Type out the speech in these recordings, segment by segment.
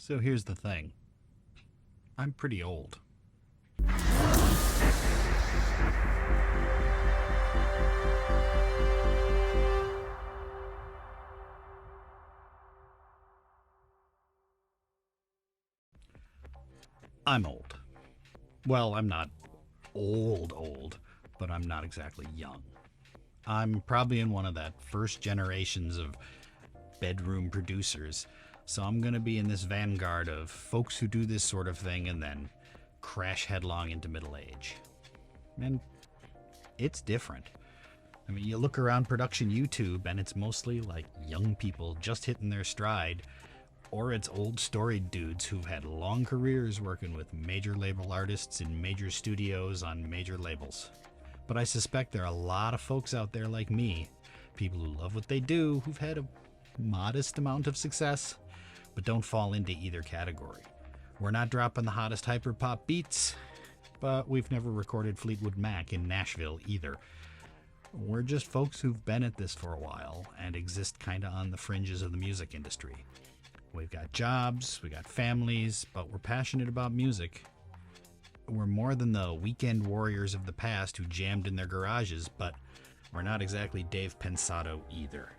So here's the thing. I'm pretty old. I'm old. Well, I'm not old, but I'm not exactly young. I'm probably in one of that first generations of bedroom producers, so I'm going to be in this vanguard of folks who do this sort of thing and then crash headlong into middle age. And it's different. I mean, you look around production YouTube and it's mostly like young people just hitting their stride, or it's old storied dudes who've had long careers working with major label artists in major studios on major labels. But I suspect there are a lot of folks out there like me, people who love what they do, who've had a modest amount of success, but don't fall into either category. We're not dropping the hottest hyperpop beats, but we've never recorded Fleetwood Mac in Nashville either. We're just folks who've been at this for a while and exist kinda on the fringes of the music industry. We've got jobs, we got families, but we're passionate about music. We're more than the weekend warriors of the past who jammed in their garages, but we're not exactly Dave Pensato either.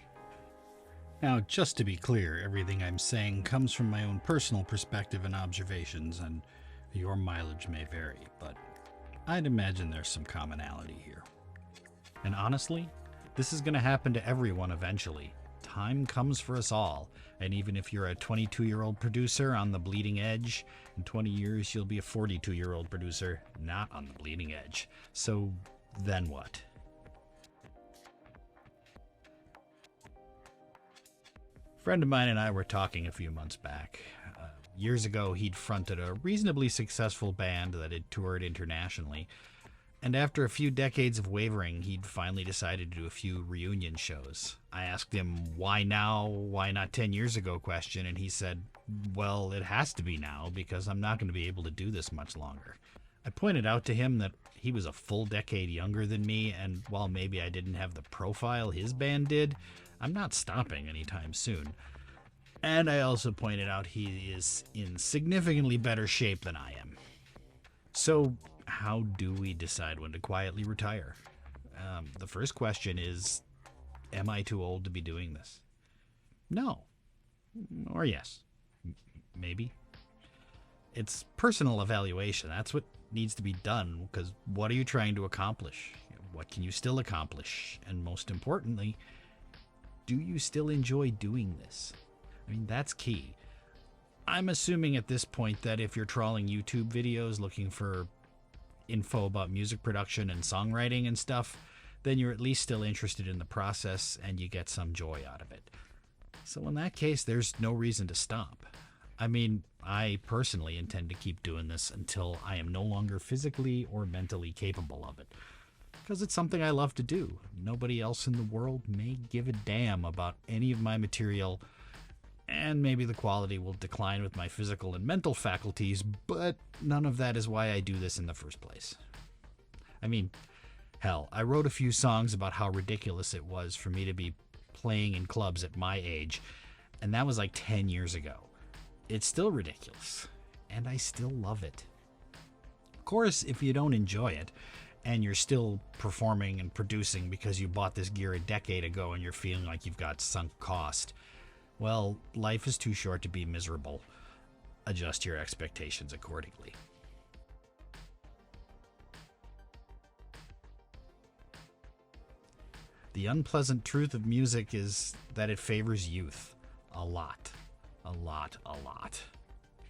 Now, just to be clear, everything I'm saying comes from my own personal perspective and observations, and your mileage may vary, but I'd imagine there's some commonality here. And honestly, this is going to happen to everyone eventually. Time comes for us all, and even if you're a 22-year-old producer on the bleeding edge, in 20 years you'll be a 42-year-old producer not on the bleeding edge. So then what? A friend of mine and I were talking a few months back. Years ago, he'd fronted a reasonably successful band that had toured internationally, and after a few decades of wavering, he'd finally decided to do a few reunion shows. I asked him, why now, why not 10 years ago question, and he said, well, it has to be now because I'm not going to be able to do this much longer. I pointed out to him that he was a full decade younger than me, and while maybe I didn't have the profile his band did, I'm not stopping anytime soon. And I also pointed out he is in significantly better shape than I am. So, how do we decide when to quietly retire? The first question is, am I too old to be doing this? No. Or yes. Maybe. It's personal evaluation. That's what needs to be done, because what are you trying to accomplish? What can you still accomplish? And most importantly, do you still enjoy doing this? I mean, that's key. I'm assuming at this point that if you're trawling YouTube videos looking for info about music production and songwriting and stuff, then you're at least still interested in the process and you get some joy out of it. So in that case, there's no reason to stop. I mean, I personally intend to keep doing this until I am no longer physically or mentally capable of it, because it's something I love to do. Nobody else in the world may give a damn about any of my material, and maybe the quality will decline with my physical and mental faculties, but none of that is why I do this in the first place. I mean, hell, I wrote a few songs about how ridiculous it was for me to be playing in clubs at my age, and that was like 10 years ago. It's still ridiculous, and I still love it. Of course, if you don't enjoy it, and you're still performing and producing because you bought this gear a decade ago and you're feeling like you've got sunk cost, well, life is too short to be miserable. Adjust your expectations accordingly. The unpleasant truth of music is that it favors youth. A lot.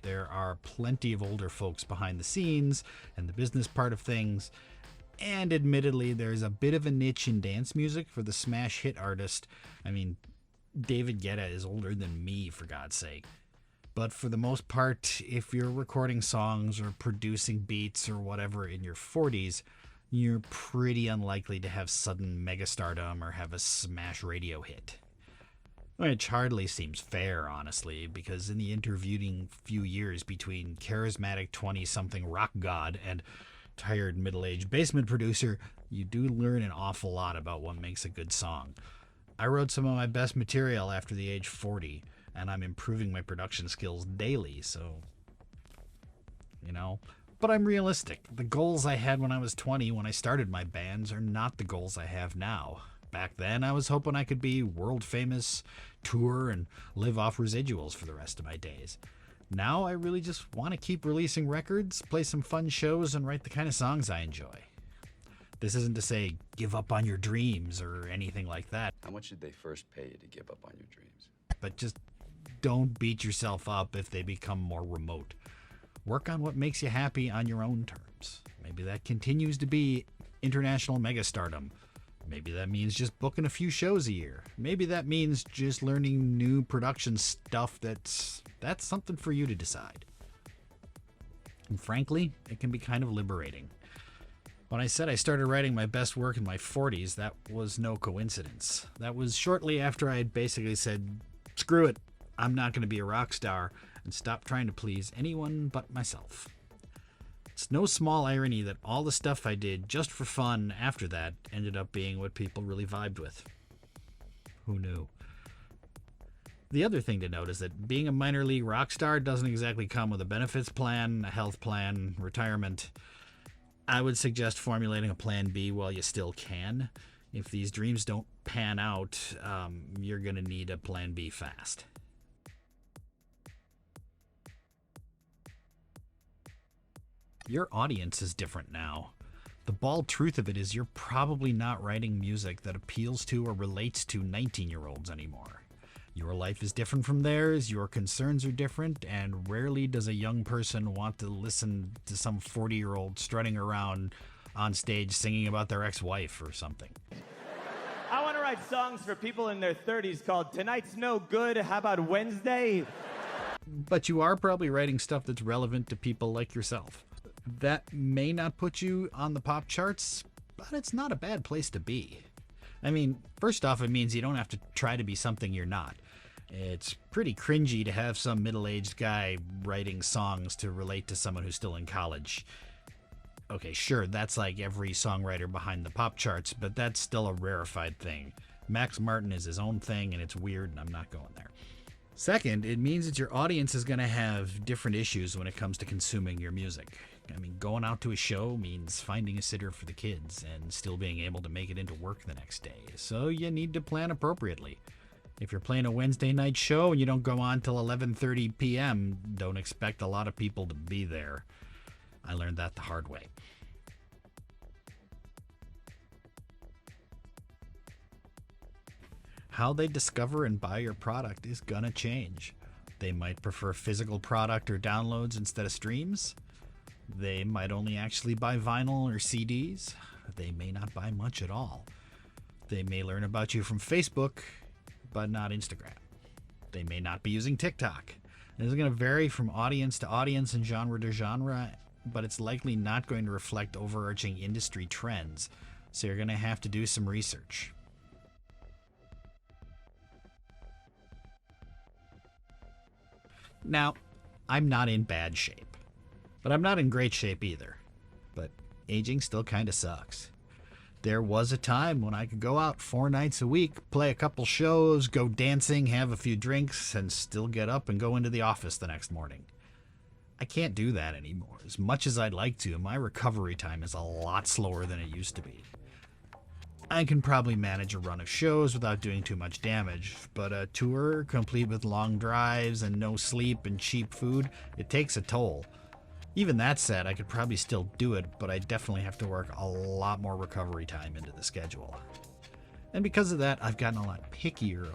There are plenty of older folks behind the scenes and the business part of things, and admittedly, there's a bit of a niche in dance music for the smash hit artist. I mean, David Guetta is older than me, for God's sake. But for the most part, if you're recording songs or producing beats or whatever in your 40s, you're pretty unlikely to have sudden megastardom or have a smash radio hit. Which hardly seems fair, honestly, because in the intervening few years between charismatic 20-something rock god and tired middle-aged basement producer, you do learn an awful lot about what makes a good song. I wrote some of my best material after the age 40, and I'm improving my production skills daily, so, you know. But I'm realistic. The goals I had when I was 20 when I started my bands are not the goals I have now. Back then, I was hoping I could be world famous, tour, and live off residuals for the rest of my days. Now I really just want to keep releasing records, play some fun shows, and write the kind of songs I enjoy. This isn't to say give up on your dreams or anything like that. How much did they first pay you to give up on your dreams? But just don't beat yourself up if they become more remote. Work on what makes you happy on your own terms. Maybe that continues to be international megastardom. Maybe that means just booking a few shows a year. Maybe that means just learning new production stuff. That's something for you to decide. And frankly, it can be kind of liberating. When I said I started writing my best work in my 40s, that was no coincidence. That was shortly after I had basically said, screw it, I'm not going to be a rock star, and stopped trying to please anyone but myself. It's no small irony that all the stuff I did just for fun after that ended up being what people really vibed with. Who knew? The other thing to note is that being a minor league rock star doesn't exactly come with a benefits plan, a health plan, retirement. I would suggest formulating a plan B while you still can. If these dreams don't pan out, you're going to need a plan B fast. Your audience is different now. The bald truth of it is you're probably not writing music that appeals to or relates to 19-year-olds anymore. Your life is different from theirs, your concerns are different, and rarely does a young person want to listen to some 40-year-old strutting around on stage singing about their ex-wife or something. I want to write songs for people in their 30s called Tonight's No Good, How About Wednesday? But you are probably writing stuff that's relevant to people like yourself. That may not put you on the pop charts, but it's not a bad place to be. I mean, first off, it means you don't have to try to be something you're not. It's pretty cringy to have some middle-aged guy writing songs to relate to someone who's still in college. Okay, sure, that's like every songwriter behind the pop charts, but that's still a rarefied thing. Max Martin is his own thing, and it's weird, and I'm not going there. Second, it means that your audience is going to have different issues when it comes to consuming your music. I mean, going out to a show means finding a sitter for the kids and still being able to make it into work the next day. So you need to plan appropriately. If you're playing a Wednesday night show and you don't go on till 11:30 p.m., don't expect a lot of people to be there. I learned that the hard way. How they discover and buy your product is gonna change. They might prefer physical product or downloads instead of streams. They might only actually buy vinyl or CDs. They may not buy much at all. They may learn about you from Facebook, but not Instagram. They may not be using TikTok. This is going to vary from audience to audience and genre to genre, but it's likely not going to reflect overarching industry trends, so you're going to have to do some research. Now, I'm not in bad shape. But I'm not in great shape either. But aging still kind of sucks. There was a time when I could go out 4 nights a week, play a couple shows, go dancing, have a few drinks, and still get up and go into the office the next morning. I can't do that anymore. As much as I'd like to, my recovery time is a lot slower than it used to be. I can probably manage a run of shows without doing too much damage, but a tour complete with long drives and no sleep and cheap food, it takes a toll. Even that said, I could probably still do it, but I definitely have to work a lot more recovery time into the schedule. And because of that, I've gotten a lot pickier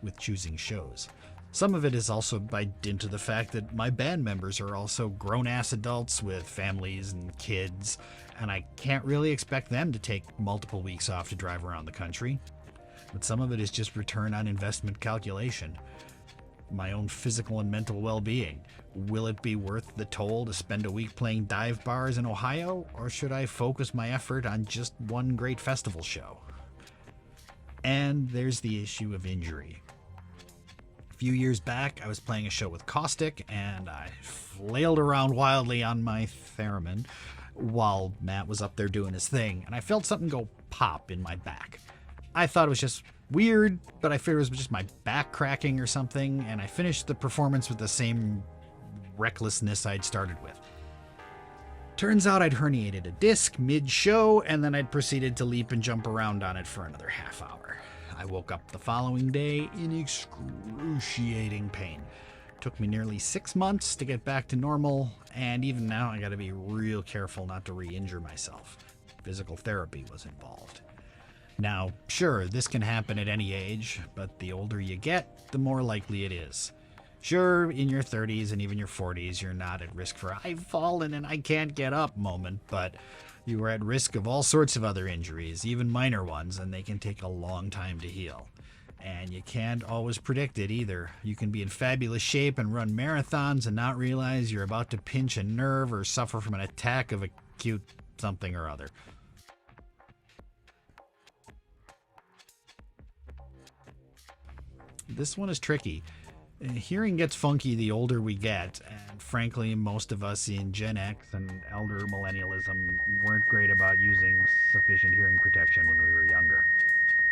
with choosing shows. Some of it is also by dint of the fact that my band members are also grown-ass adults with families and kids, and I can't really expect them to take multiple weeks off to drive around the country. But some of it is just return on investment calculation. My own physical and mental well-being. Will it be worth the toll to spend a week playing dive bars in Ohio, or should I focus my effort on just one great festival show? And there's the issue of injury. A few years back, I was playing a show with Caustic, and I flailed around wildly on my theremin while Matt was up there doing his thing, and I felt something go pop in my back. I thought it was just weird, but I figured it was just my back cracking or something, and I finished the performance with the same recklessness I'd started with. Turns out I'd herniated a disc mid-show, and then I'd proceeded to leap and jump around on it for another half hour. I woke up the following day in excruciating pain. Took me nearly 6 months to get back to normal, and even now I gotta be real careful not to re-injure myself. Physical therapy was involved. Now, sure, this can happen at any age, but the older you get, the more likely it is. Sure, in your 30s and even your 40s, you're not at risk for I've fallen and I can't get up moment, but you are at risk of all sorts of other injuries, even minor ones, and they can take a long time to heal. And you can't always predict it either. You can be in fabulous shape and run marathons and not realize you're about to pinch a nerve or suffer from an attack of acute something or other. This one is tricky. Hearing gets funky the older we get, and frankly, most of us in Gen X and elder millennialism weren't great about using sufficient hearing protection when we were younger.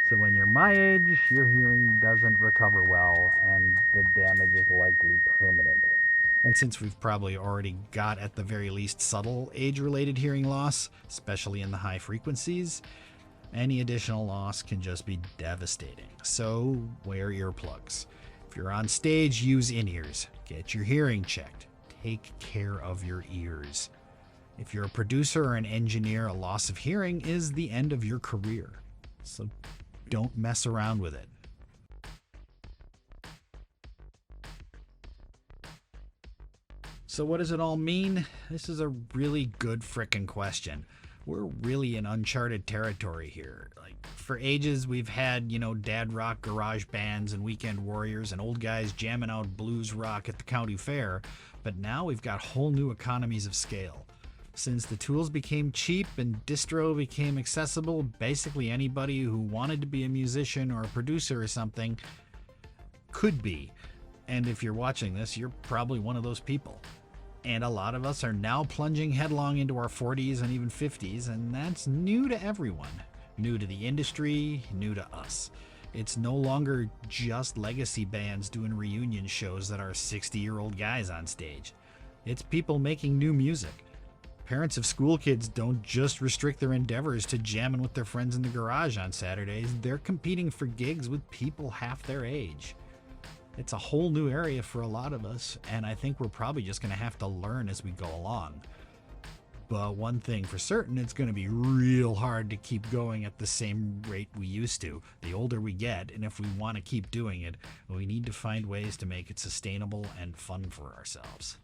So when you're my age, your hearing doesn't recover well, and the damage is likely permanent. And since we've probably already got at the very least subtle age-related hearing loss, especially in the high frequencies, any additional loss can just be devastating. So wear earplugs. If you're on stage, use in-ears. Get your hearing checked. Take care of your ears. If you're a producer or an engineer, a loss of hearing is the end of your career. So don't mess around with it. So what does it all mean? This is a really good frickin' question. We're really in uncharted territory here. Like, for ages, we've had, dad rock garage bands and weekend warriors and old guys jamming out blues rock at the county fair, but now we've got whole new economies of scale. Since the tools became cheap and distro became accessible, basically anybody who wanted to be a musician or a producer or something could be. And if you're watching this, you're probably one of those people. And a lot of us are now plunging headlong into our 40s and even 50s, and that's new to everyone. New to the industry, new to us. It's no longer just legacy bands doing reunion shows that are 60-year-old guys on stage. It's people making new music. Parents of school kids don't just restrict their endeavors to jamming with their friends in the garage on Saturdays. They're competing for gigs with people half their age. It's a whole new area for a lot of us, and I think we're probably just going to have to learn as we go along. But one thing for certain, it's going to be real hard to keep going at the same rate we used to, the older we get, and if we want to keep doing it, we need to find ways to make it sustainable and fun for ourselves.